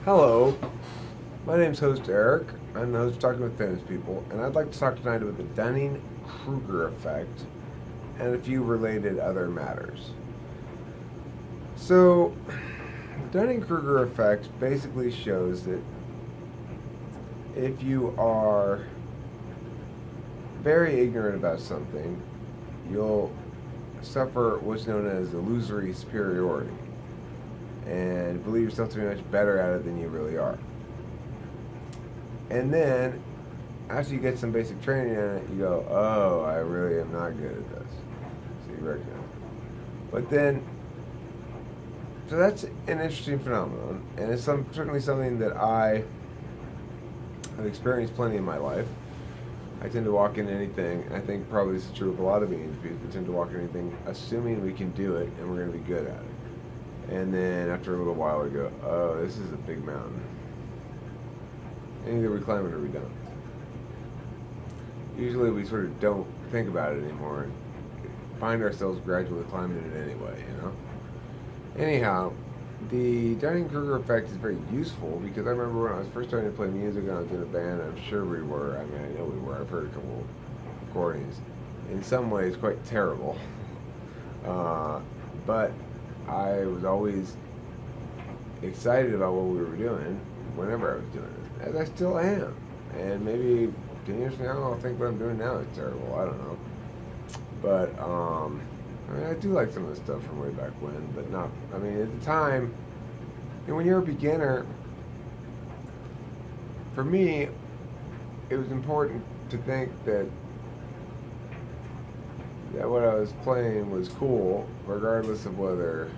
Hello, my name's host Eric. I'm the host of Talking with Famous People, and I'd like to talk tonight about the Dunning-Kruger effect and a few related other matters. So, the Dunning-Kruger effect basically shows that if you are very ignorant about something, you'll suffer what's known as illusory superiority and believe yourself to be much better at it than you really are. And then, after you get some basic training on it, you go, oh, I really am not good at this. So you recognize it. But then, so that's an interesting phenomenon, and it's certainly something that I have experienced plenty in my life. I tend to walk into anything, and I think probably this is true of a lot of ENTPs. We tend to walk into anything assuming we can do it and we're going to be good at it. And then after a little while we go, oh, this is a big mountain. And either we climb it or we don't. Usually we sort of don't think about it anymore and find ourselves gradually climbing it anyway, you know? Anyhow, the Dunning-Kruger effect is very useful because I remember when I was first starting to play music and I was in a band, I'm sure we were, I mean, I know we were, I've heard a couple recordings, in some ways quite terrible. But I was always excited about what we were doing whenever I was doing it, as I still am. And maybe 10 years from now, I'll think what I'm doing now is terrible. I don't know. But, I mean, I do like some of the stuff from way back when, but not, I mean, at the time, when you're a beginner, for me, it was important to think that what I was playing was cool, regardless of whether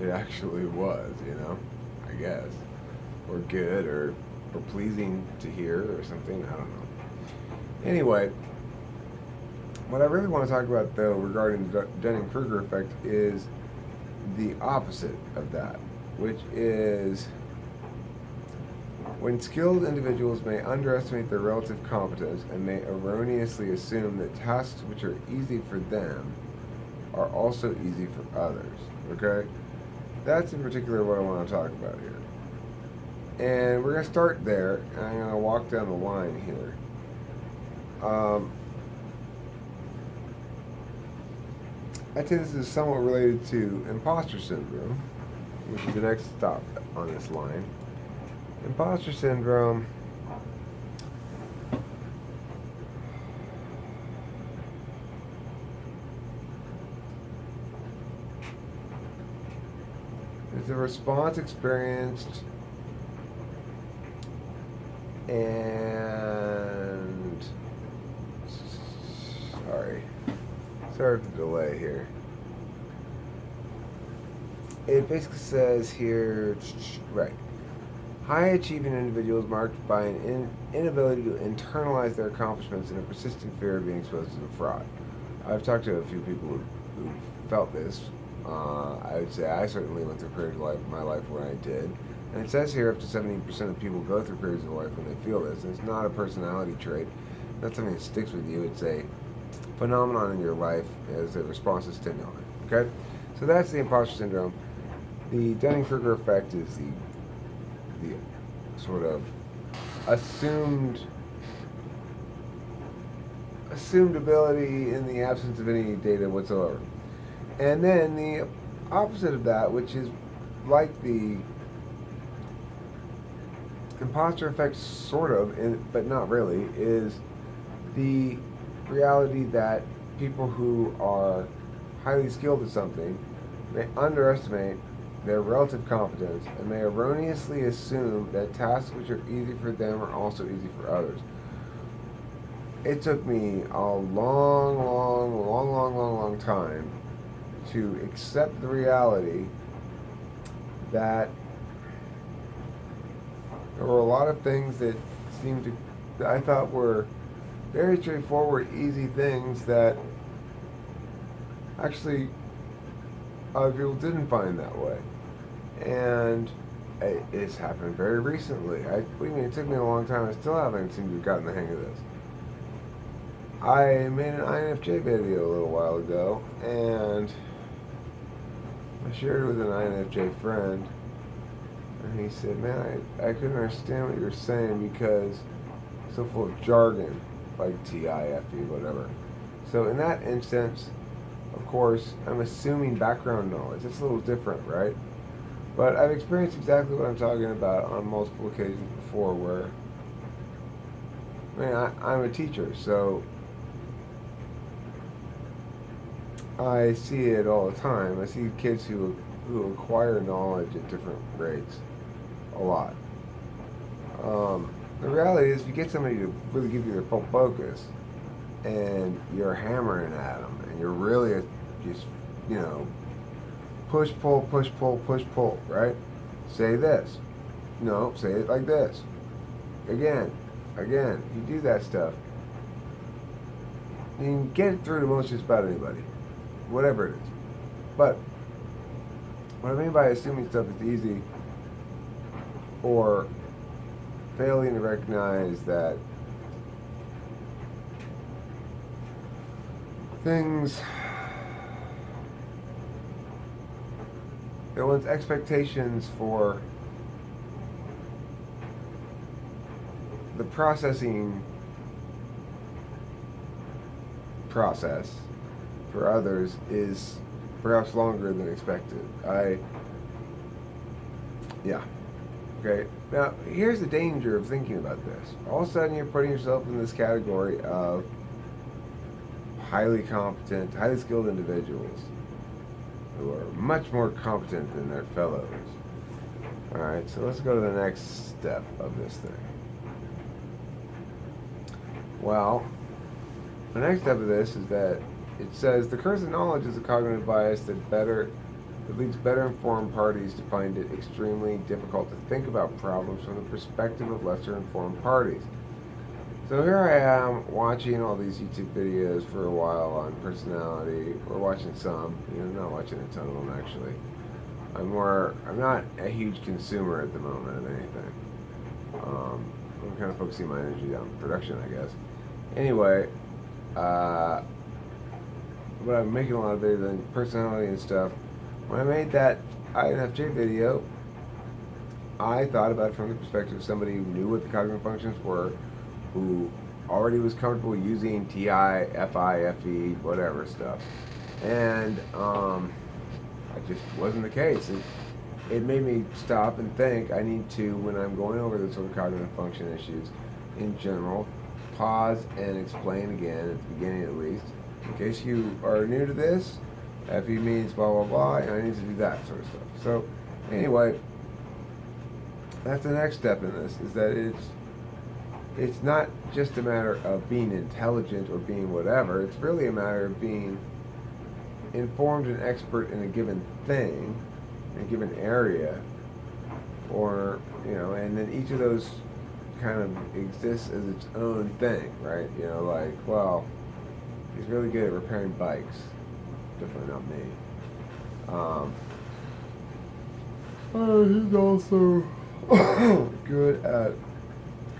it actually was, you know, I guess, or good, or pleasing to hear, or something, I don't know. Anyway, what I really want to talk about, though, regarding the Dunning-Kruger effect is the opposite of that, which is when skilled individuals may underestimate their relative competence and may erroneously assume that tasks which are easy for them are also easy for others, okay? That's in particular what I want to talk about here. And we're going to start there, and I'm going to walk down the line here. I think this is somewhat related to imposter syndrome, which is the next stop on this line. Imposter syndrome is a response experienced and sorry for the delay here. It basically says here, right, high achieving individuals marked by an inability to internalize their accomplishments and a persistent fear of being exposed to the fraud. I've talked to a few people who felt this. I would say I certainly went through periods of my life where I did. And it says here up to 70% of people go through periods of life when they feel this. And it's not a personality trait. Not something that sticks with you. It's a phenomenon in your life as a response to stimuli. Okay? So that's the imposter syndrome. The Dunning-Kruger effect is the sort of assumed ability in the absence of any data whatsoever. And then the opposite of that, which is like the imposter effect sort of, but not really, is the reality that people who are highly skilled at something may underestimate their relative competence and may erroneously assume that tasks which are easy for them are also easy for others. It took me a long time to accept the reality that there were a lot of things that I thought were very straightforward, easy things that actually other people didn't find that way. And it's happened very recently. What do you mean? It took me a long time. I still haven't seemed to have gotten the hang of this. I made an INFJ video a little while ago, and I shared it with an INFJ friend, And he said, man, I couldn't understand what you were saying because it's so full of jargon, like T-I-F-E, whatever. So in that instance, of course, I'm assuming background knowledge. It's a little different, right? But I've experienced exactly what I'm talking about on multiple occasions before where, I'm a teacher, so I see it all the time. I see kids who acquire knowledge at different rates a lot. The reality is, if you get somebody to really give you their full focus, and you're hammering at them, and you're really just, push, pull, push, pull, push, pull, right? Say this. No, say it like this. Again. If you do that stuff, you can get it through to most just about anybody, whatever it is. But what I mean by assuming stuff is easy, or failing to recognize that things that one's expectations for the processing process for others is perhaps longer than expected. Okay. Now, here's the danger of thinking about this. All of a sudden, you're putting yourself in this category of highly competent, highly skilled individuals who are much more competent than their fellows. Alright, so let's go to the next step of this thing. Well, the next step of this is that it says the curse of knowledge is a cognitive bias that leads better informed parties to find it extremely difficult to think about problems from the perspective of lesser informed parties. So here I am watching all these YouTube videos for a while on personality, or watching some, not watching a ton of them actually. I'm not a huge consumer at the moment of anything. I'm kind of focusing my energy on production, I guess. Anyway, but I'm making a lot of videos on personality and stuff. When I made that INFJ video, I thought about it from the perspective of somebody who knew what the cognitive functions were, who already was comfortable using TI, FI, FE, whatever stuff. And it just wasn't the case. It made me stop and think I need to, when I'm going over those sort of cognitive function issues in general, pause and explain again, at the beginning at least. In case you are new to this, FE means blah, blah, blah, and I need to do that sort of stuff. So, anyway, that's the next step in this, is that it's not just a matter of being intelligent or being whatever. It's really a matter of being informed and expert in a given thing, in a given area, or, and then each of those kind of exists as its own thing, right? He's really good at repairing bikes. Definitely not me. He's also good at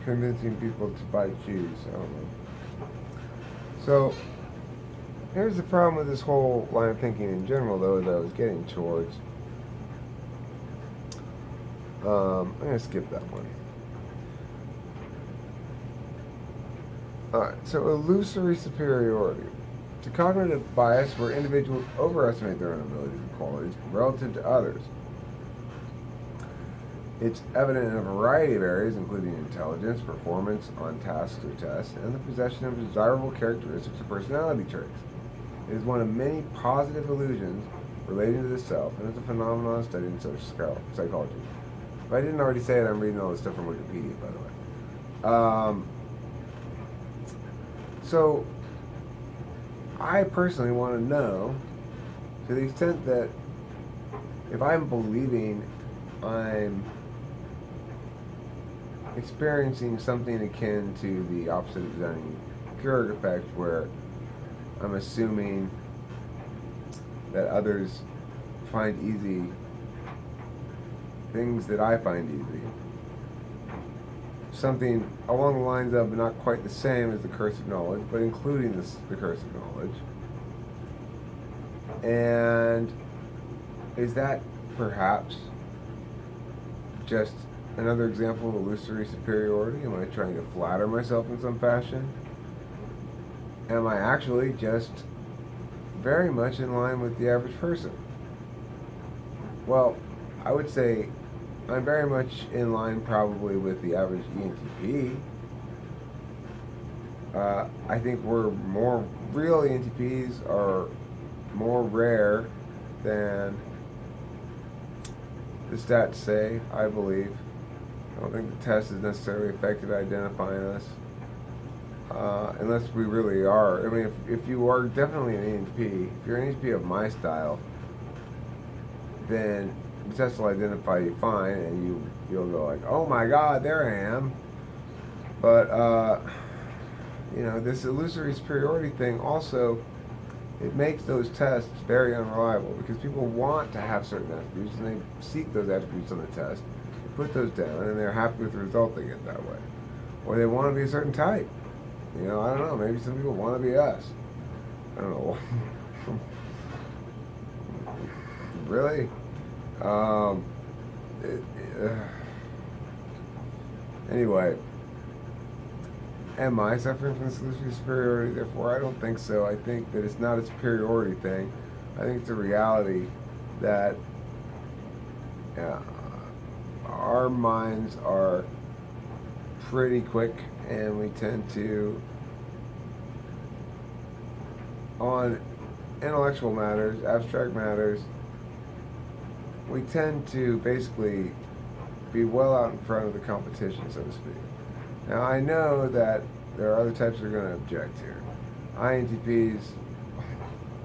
convincing people to buy cheese. I don't know. So, here's the problem with this whole line of thinking in general, though, that I was getting towards. I'm going to skip that one. Alright, so illusory superiority. It's a cognitive bias where individuals overestimate their own abilities and qualities relative to others. It's evident in a variety of areas, including intelligence, performance on tasks or tests, and the possession of desirable characteristics or personality traits. It is one of many positive illusions relating to the self, and is a phenomenon studied in social psychology. If I didn't already say it, I'm reading all this stuff from Wikipedia, by the way. So, I personally want to know, to the extent that if I'm believing I'm experiencing something akin to the opposite of the Dunning-Kruger effect, where I'm assuming that others find easy things that I find easy. Something along the lines of not quite the same as the curse of knowledge, but including the curse of knowledge. And is that perhaps just another example of illusory superiority? Am I trying to flatter myself in some fashion? Am I actually just very much in line with the average person? Well, I would say I'm very much in line probably with the average ENTP. I think real ENTPs are more rare than the stats say, I believe. I don't think the test is necessarily effective at identifying us. Unless we really are. I mean, if you are definitely an ENTP, if you're an ENTP of my style, then the test will identify you fine, and you'll go like, oh my god, there I am. But, this illusory superiority thing also, it makes those tests very unreliable because people want to have certain attributes and they seek those attributes on the test, they put those down, and they're happy with the result they get that way. Or they want to be a certain type. I don't know, maybe some people want to be us. I don't know. Really? Anyway, am I suffering from this illusory superiority? Therefore, I don't think so. I think that it's not a superiority thing. I think it's a reality that our minds are pretty quick, and we tend to, on intellectual matters, abstract matters, we tend to basically be well out in front of the competition, so to speak. Now, I know that there are other types that are going to object here. INTPs,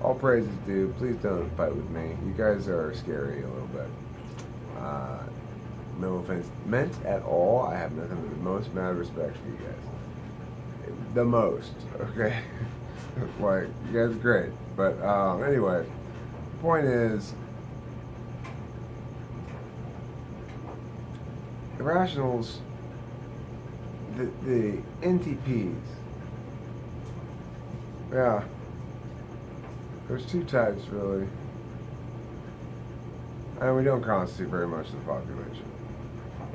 all praises due. Please don't fight with me. You guys are scary a little bit. No offense meant at all. I have nothing but the most amount of respect for you guys. The most, okay? Like, you guys are great. But anyway, the point is, the rationals, the NTPs, yeah, there's two types really, and we don't constitute very much of the population.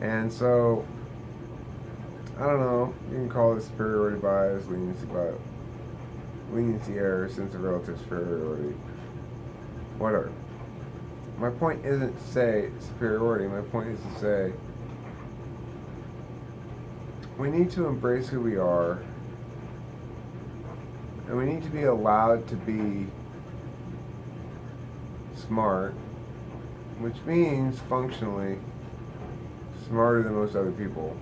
And so, I don't know, you can call it superiority bias, leniency error, sense of relative superiority, whatever. My point isn't to say superiority, my point is to say we need to embrace who we are, and we need to be allowed to be smart, which means functionally smarter than most other people,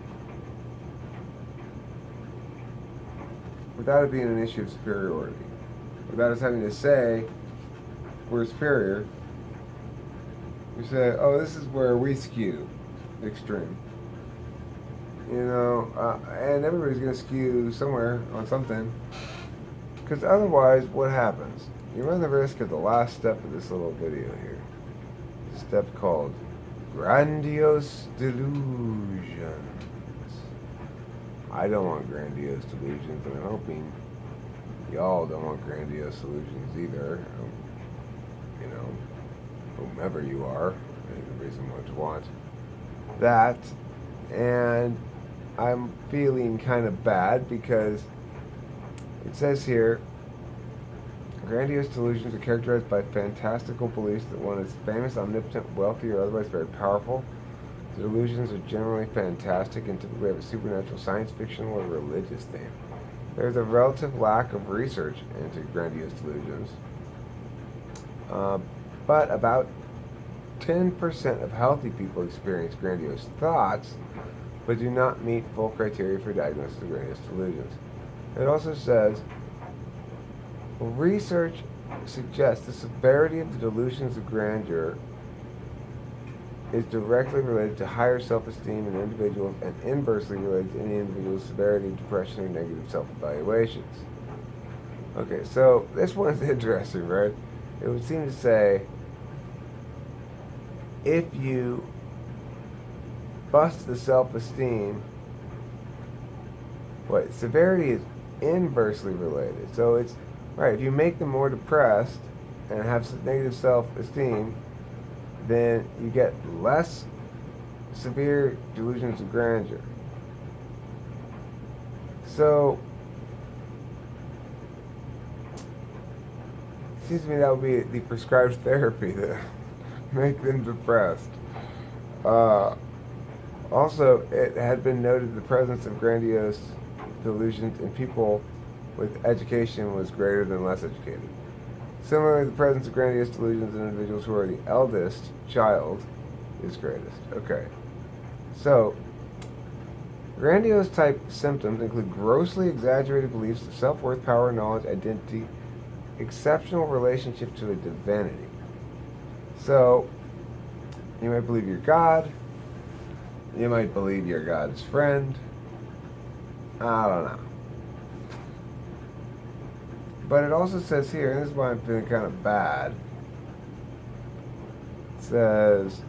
without it being an issue of superiority, without us having to say we're superior. We say, oh, this is where we skew extreme. And everybody's going to skew somewhere on something, because otherwise what happens? You run the risk of the last step of this little video here, the step called Grandiose delusions. I don't want grandiose delusions, and I'm hoping y'all don't want grandiose delusions either. Whomever you are, there's a reason why you want that. And I'm feeling kind of bad because it says here, grandiose delusions are characterized by fantastical beliefs that one is famous, omnipotent, wealthy, or otherwise very powerful. The delusions are generally fantastic and typically have a supernatural, science fiction, or religious theme. There's a relative lack of research into grandiose delusions, but about 10% of healthy people experience grandiose thoughts, but do not meet full criteria for diagnosis of grandiose delusions. It also says, research suggests the severity of the delusions of grandeur is directly related to higher self-esteem in individuals and inversely related to any individual's severity of depression or negative self-evaluations. Okay, so this one's interesting, right? It would seem to say, if you bust the self-esteem, severity is inversely related. So it's, right, if you make them more depressed and have some negative self-esteem, then you get less severe delusions of grandeur. So, it seems to me that would be the prescribed therapy to make them depressed. Also, it had been noted the presence of grandiose delusions in people with education was greater than less educated. Similarly, the presence of grandiose delusions in individuals who are the eldest child is greatest. Okay. So, grandiose type symptoms include grossly exaggerated beliefs of self-worth, power, knowledge, identity, exceptional relationship to a divinity. So, you might believe you're God. You might believe you're God's friend. I don't know. But it also says here, and this is why I'm feeling kind of bad. It says,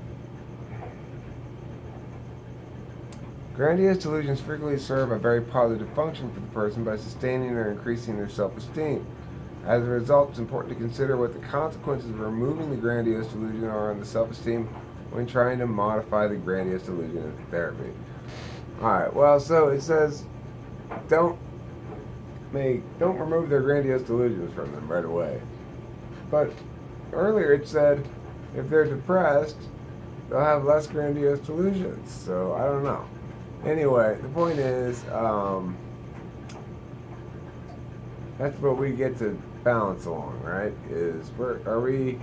grandiose delusions frequently serve a very positive function for the person by sustaining or increasing their self-esteem. As a result, it's important to consider what the consequences of removing the grandiose delusion are on the self-esteem when trying to modify the grandiose delusion in therapy. Alright, well, so it says, don't remove their grandiose delusions from them right away. But earlier it said, if they're depressed, they'll have less grandiose delusions. So, I don't know. Anyway, the point is, that's what we get to balance along, right? Are we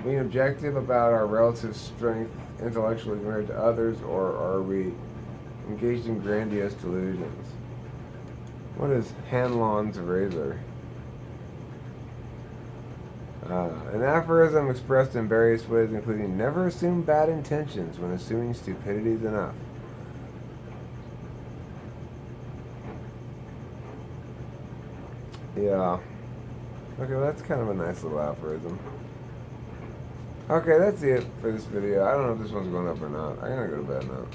being objective about our relative strength intellectually compared to others, or are we engaged in grandiose delusions? What is Hanlon's razor? An aphorism expressed in various ways, including never assume bad intentions when assuming stupidity is enough. Yeah. Okay, well, that's kind of a nice little aphorism. Okay, that's it for this video. I don't know if this one's going up or not. I'm gonna go to bed now.